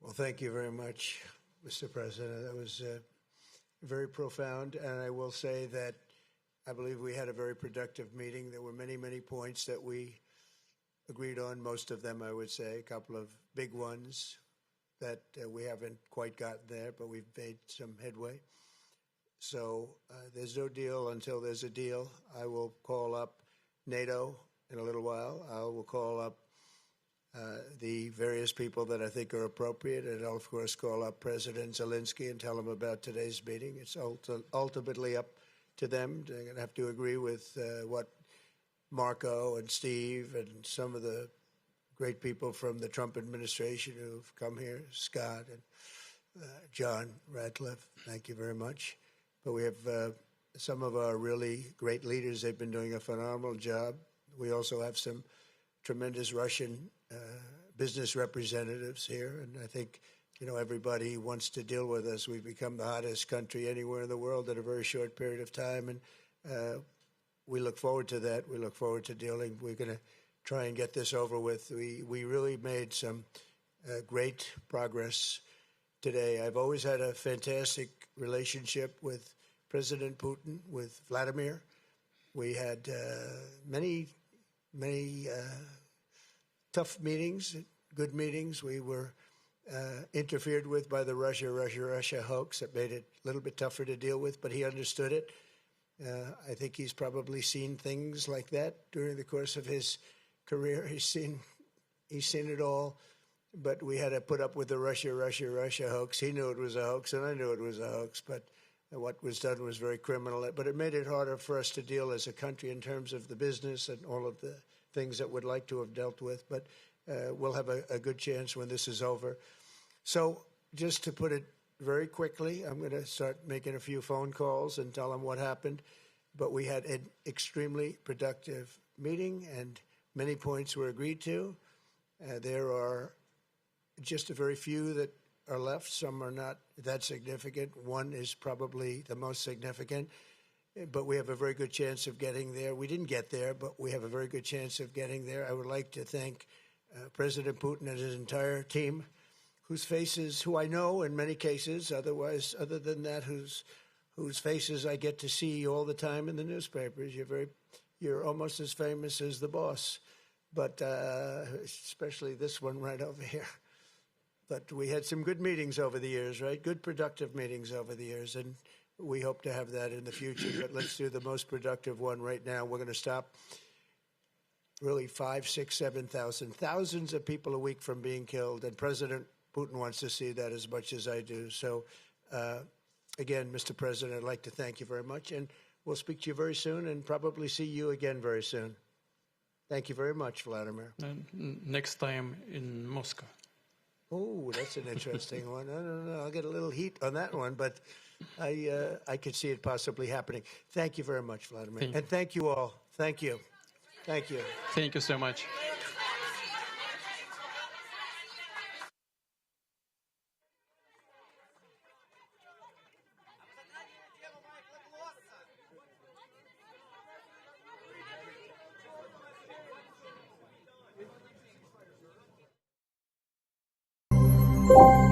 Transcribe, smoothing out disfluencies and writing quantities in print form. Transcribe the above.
Well, thank you very much, Mr. President. That was very profound. And I will say that I believe we had a very productive meeting. There were many, many points that we agreed on, most of them, I would say, a couple of big ones that we haven't quite gotten there, but we've made some headway. So there's no deal until there's a deal. I will call up NATO in a little while. I will call up the various people that I think are appropriate, and I'll, of course, call up President Zelensky and tell him about today's meeting. It's ultimately up to them. They're going to have to agree with what Marco and Steve and some of the great people from the Trump administration who've come here, Scott and John Radcliffe, thank you very much. But we have some of our really great leaders. They've been doing a phenomenal job. We also have some tremendous Russian business representatives here, and I think, you know, everybody wants to deal with us. We've become the hottest country anywhere in the world in a very short period of time, and we look forward to that. We look forward to dealing. We're going to try and get this over with. We really made some great progress today. I've always had a fantastic relationship with President Putin, with Vladimir. We had many tough meetings, good meetings. We were interfered with by the Russia hoax. That made it a little bit tougher to deal with, but he understood it. I think he's probably seen things like that during the course of his career. He's seen it all, but we had to put up with the Russia hoax. He knew it was a hoax, and I knew it was a hoax, but what was done was very criminal. But it made it harder for us to deal as a country in terms of the business and all of the things that we'd like to have dealt with. But we'll have a good chance when this is over. So just to put it very quickly, I'm going to start making a few phone calls and tell them what happened. But we had an extremely productive meeting, and many points were agreed to. There are just a very few that are left. Some are not that significant. One is probably the most significant, but we have a very good chance of getting there. We didn't get there, but we have a very good chance of getting there. I would like to thank President Putin and his entire team, whose faces, who I know in many cases, otherwise, other than that, whose faces I get to see all the time in the newspapers. You're almost as famous as the boss, but especially this one right over here. But we had some good meetings over the years, right? Good, productive meetings over the years, and we hope to have that in the future. But let's do the most productive one right now. We're going to stop really 5, 6, 7,000, thousands of people a week from being killed, and President Putin wants to see that as much as I do. So, again, Mr. President, I'd like to thank you very much, and we'll speak to you very soon and probably see you again very soon. Thank you very much, Vladimir. Next time in Moscow. Oh, that's an interesting one. I don't know. I'll get a little heat on that one, but I could see it possibly happening. Thank you very much, Vladimir. And thank you all. Thank you. Thank you. Thank you so much. you